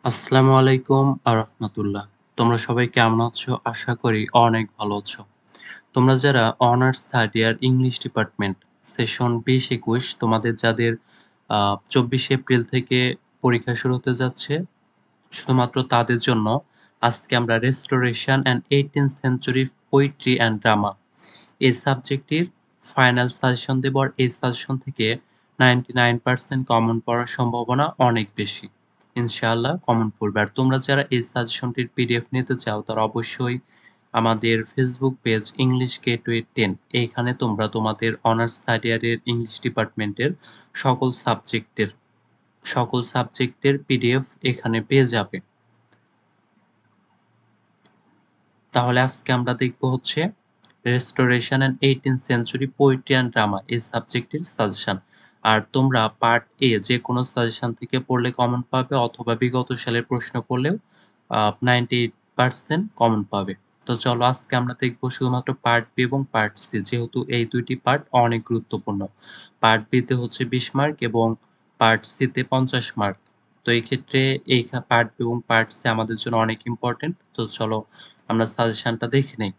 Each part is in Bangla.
আসসালামু আলাইকুম রাহমাতুল্লাহ। তোমরা সবাই কেমন আছো? আশা করি অনেক ভালো আছো। তোমরা যারা honours third year English department session ২০-২১ তোমাদের যাদের ২৪ এপ্রিল থেকে পরীক্ষা শুরু হতে যাচ্ছে, শুধুমাত্র তাদের জন্য আজকে আমরা restoration and 18th century poetry and drama এই সাবজেক্টটির ফাইনাল সাজেশন দেব। আর এই সাজেশন থেকে 99% কমন পড়ার সম্ভাবনা অনেক বেশি। ইনশাআল্লাহ কমন পড়বে। আর তোমরা যারা এই সাজেশনটির পিডিএফ নিতে চাও তারা অবশ্যই আমাদের ফেসবুক পেজ ইংলিশ গেটওয়ে 10 এইখানে তোমরা তোমাদের অনার্স থার্ড ইয়ারের ইংলিশ ডিপার্টমেন্টের সকল সাবজেক্টের পিডিএফ এখানে পেয়ে যাবে। তাহলে আজকে আমরা দেখব হচ্ছে restoration and 18th century poetry and drama এই সাবজেক্টের সাজেশন। আর তোমরা পার্ট এ যে কোনো সাজেশন থেকে পড়লে কমন পাবে, অথবা বিগত সালের প্রশ্ন পড়লেও 98% কমন পাবে। তো চলো আজকে আমরা দেখব শুধুমাত্র পার্ট বি এবং পার্ট সি, যেহেতু এই দুইটি পার্ট অনেক গুরুত্বপূর্ণ। পার্ট বি তে হচ্ছে 20 মার্ক এবং পার্ট সি তে 50 মার্ক। তো এই ক্ষেত্রে এই পার্ট বি এবং পার্ট সি আমাদের জন্য অনেক ইম্পর্টেন্ট। তো চলো আমরা সাজেশনটা দেখে নেই।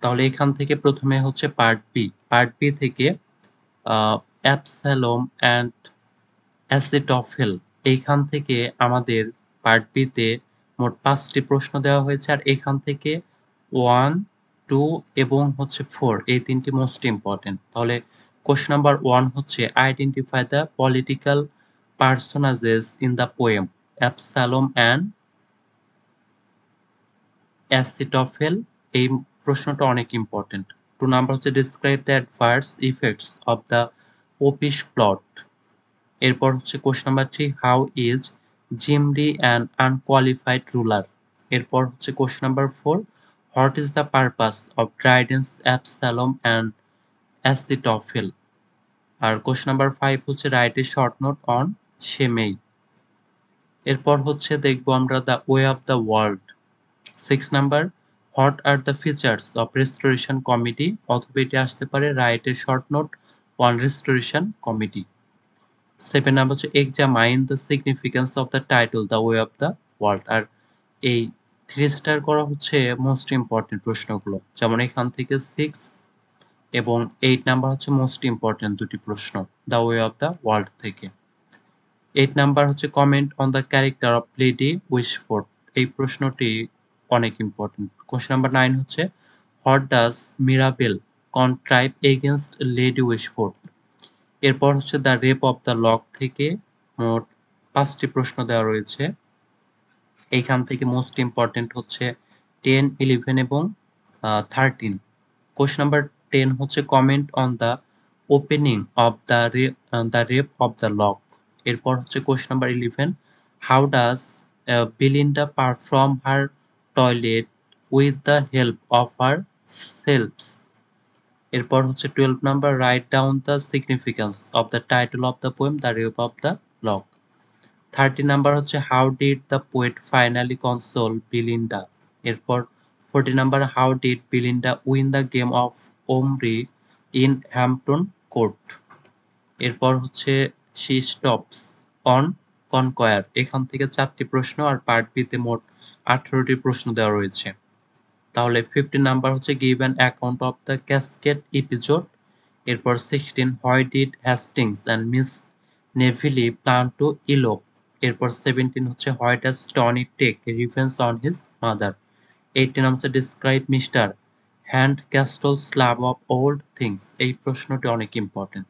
তাহলে এখান থেকে প্রথমে হচ্ছে পার্ট বি। পার্ট বি থেকে অ্যাবস্যালম অ্যান্ড অ্যাসিটফেল, এইখান থেকে আমাদের পার্ট বি তে মোট 5টি প্রশ্ন দেওয়া হয়েছে। আর এখান থেকে 1, 2 এবং হচ্ছে 4 এই 3টি মোস্ট ইম্পর্টেন্ট। তাহলে কোয়েশ্চন নাম্বার 1 হচ্ছে identify the political personages in the poem Absalom and Achitophel. এই প্রশ্নটা অনেক ইম্পর্টেন্ট। 2 নাম্বার হচ্ছে describe the adverse effects of the popish plot. এরপর হচ্ছে question number 3 how is Zimri an unqualified ruler. এরপর হচ্ছে question number 4 what is the purpose of Dryden's Absalom and Achitophel. আর কোয়েশ্চন নাম্বার 5 হচ্ছে write a short note on সেমেই। এরপর হচ্ছে দেখব আমরা the way of the world. 6 number what are the features of restoration comedy, অথবা এটি আসতে পারে write a short note on restoration comedy. 7 number হচ্ছে examine the significance of the title the way of the world. আর এই 3 স্টার করা হচ্ছে মোস্ট ইম্পর্টেন্ট প্রশ্নগুলো, যেমন এখান থেকে 6 এবং 8 নাম্বার হচ্ছে মোস্ট ইম্পর্টেন্ট দুটি প্রশ্ন the way of the world থেকে। 8 নাম্বার হচ্ছে comment on the character of Lady Wishfort, এই প্রশ্নটি অনেক ইম্পর্টেন্ট। কোয়েশ্চন নাম্বার 9 হচ্ছে what does Mirabell contrive against Lady Wishfort. এরপর হচ্ছে the rape of the lock থেকে মোট 5টি প্রশ্ন দেওয়া রয়েছে। এইখান থেকে মোস্ট ইম্পর্টেন্ট হচ্ছে 10, 11 এবং 13। কোয়েশ্চন নাম্বার 10 হচ্ছে comment on the opening of the rape of the lock. এরপর হচ্ছে question number 11 how does Belinda perform her toilet with the help of her sylphs. এরপর হচ্ছে 12 number write down the significance of the title of the poem the rape of the lock. 30 number হচ্ছে how did the poet finally console Belinda. এরপর 40 number how did Belinda win the game of ওমরি in Hampton court. এরপর হচ্ছে শি স্টপস অন কনকয়ার। এখান থেকে 4টি প্রশ্ন, আর পার্ট বি তে মোট 18টি প্রশ্ন দেওয়া রয়েছে। তাহলে 15 নাম্বার হচ্ছে give an account of the cascade episode. এরপর 16 why did Hastings and Miss Neville plan to elope. এরপর 17 হচ্ছে why does Tony take revenge on his mother. 18 হচ্ছে describe mister Hardcastle slab of old things. এই প্রশ্নটি অনেক ইম্পর্টেন্ট।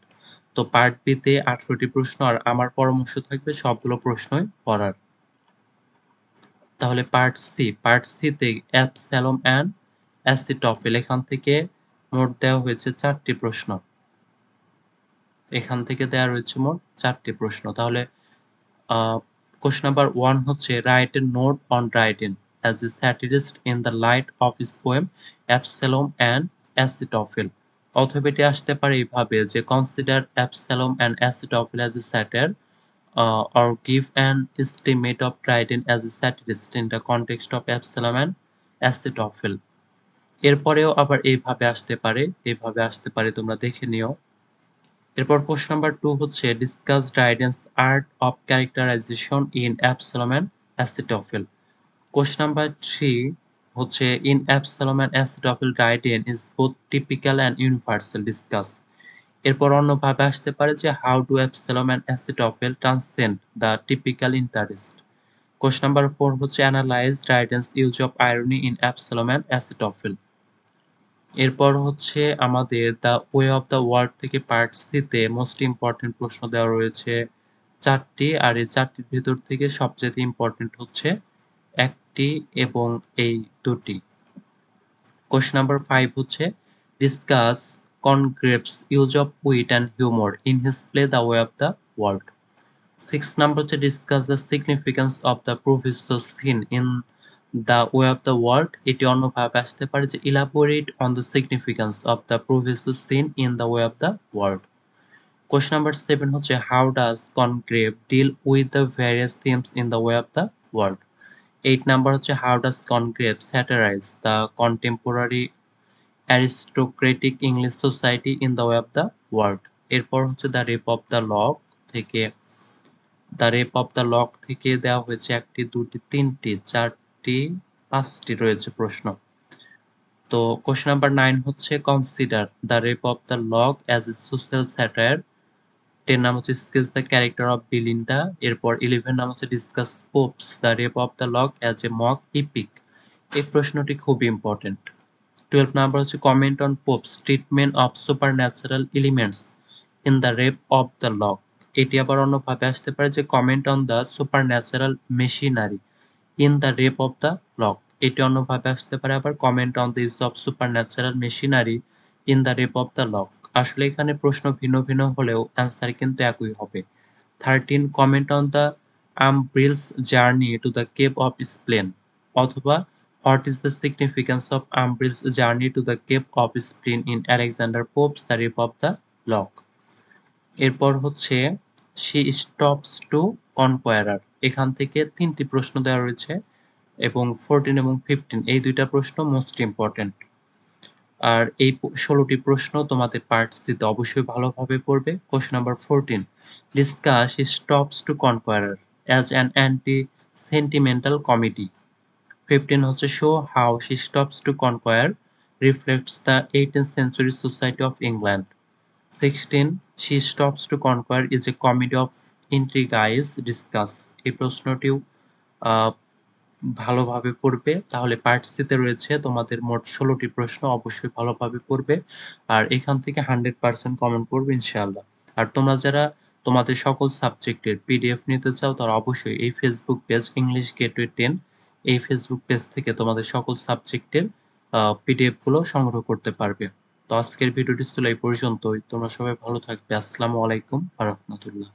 তো পার্ট বি তে 18টি প্রশ্ন, আর আমার পরামর্শ থাকবে সবগুলো প্রশ্নই পড়ার। তাহলে পার্ট সি তে অ্যাবস্যালম অ্যান্ড অ্যাসিটফেল, এখান থেকে মোট দেওয়া হয়েছে 4টি প্রশ্ন। এখান থেকে দেওয়া রয়েছে মোট 4টি প্রশ্ন। তাহলে কোশ্চেন নাম্বার 1 হচ্ছে write a note on Dryden as a satirist in the light of his poem Absalom and Achitophel. অথবা এটি আসতে পারে এইভাবে যে consider Absalom and Achitophel as a satire or give an estimate of Dryden as a satirist in the context of Absalom and Achitophel। এরপরেও আবার এইভাবে আসতে পারে, তোমরা দেখে নিও। এরপর কোশ্চেন নাম্বার 2 হচ্ছে discuss Dryden's art of characterisation in Absalom and Achitophel. Question number 3 হচ্ছে in Absalom and Achitophel Dryden is both typical and universal discuss. এরপর অন্যভাবে আসতে পারে যে how do Absalom and Achitophel transcend the typical interest. Question number 4 হচ্ছে analyse Dryden's use of irony in Absalom and Achitophel. এরপর হচ্ছে আমাদের the way of the world থেকে পার্ট সিতে মোস্ট ইম্পর্টেন্ট প্রশ্ন দেওয়া রয়েছে 4টি, আর এই 4টির ভেতর থেকে সবচেয়ে ইম্পর্টেন্ট হচ্ছে 1টি এবং এই 2টি। কোশ্চেন নাম্বার 5 হচ্ছে discuss Congreve's use of wit and humour in his play the way of the world. 6 number হচ্ছে discuss the significance of the proviso scene in the way of the world. এটি অন্যভাবে আসতে পারে যে elaborate on the significance of the proviso scene in the way of the world. Question number 7 হচ্ছে how does Congreve deal with the various themes in the way of the world. 8 number হচ্ছে how does Congreve satirise the contemporary aristocratic English society in the way of the world. এরপর হচ্ছে the rape of the lock থেকে দেওয়া হয়েছে 1টি, 2টি, 3টি, 4টি, 5টি রয়েছে প্রশ্ন। তো কোশ্চেন নাম্বার 9 হচ্ছে consider the rape of the lock as a social satire. 10 নাম হচ্ছে স্কেচ দ্য ক্যারেক্টার অফ বিলিন্ডা। এরপর 11 নাম হচ্ছে discuss popes the rape of the lock as a mock epic. এই প্রশ্নটি খুব ইম্পর্টেন্ট। 12 নাম্বার হচ্ছে comment on popes treatment of supernatural elements in the rape of the lock. এটি আবার অন্যভাবে আসতে পারে যে comment on the supernatural machinery in the rape of the lock. এটি অন্যভাবে আসতে পারে আবার comment on the use of supernatural machinery in the rape of the lock. আসলে এখানে প্রশ্ন ভিন্ন ভিন্ন হলেও অ্যান্সার কিন্তু একই হবে। 13 comment on the Umbriel's journey to the cave of Spleen, অথবা what is the significance of Umbriel's journey to the cave of Spleen in Alexander Pope's the rape of the lock. এরপর হচ্ছে শি স্টপস টু কনকোয়ারার। এখান থেকে 3টি প্রশ্ন দেওয়া রয়েছে এবং 14 এবং 15 এই 2টা প্রশ্ন মোস্ট ইম্পর্টেন্ট। আর এই 16টি প্রশ্ন তোমাদের পার্ট সিতে অবশ্যই ভালোভাবে পড়বে। Question number 14 discuss she stoops to conquer as an anti sentimental comedy. 15 হচ্ছে show how she stoops to conquer reflects the 18th century society of England. 16 she stoops to conquer is a comedy of intrigues discuss. এই প্রশ্নটিও ভালোভাবে পড়বে, তাহলে পার্ট সিতে রয়েছে তোমাদের মোট 16টি প্রশ্ন, অবশ্যই ভালোভাবে পড়বে আর এখান থেকে 100% কমন পড়বে ইনশাআল্লাহ। আর তোমরা যারা তোমাদের সকল সাবজেক্টের পিডিএফ নিতে চাও তারা অবশ্যই এই ফেসবুক পেজ ইংলিশ গেটওয়ে 10 এই ফেসবুক পেজ থেকে তোমাদের সকল সাবজেক্টের পিডিএফ গুলো সংগ্রহ করতে পারবে। তো আজকের ভিডিওটি ছিল এই পর্যন্তই। তোমরা সবাই ভালো থাকবে। আসসালামু আলাইকুম ওয়া রাহমাতুল্লাহ।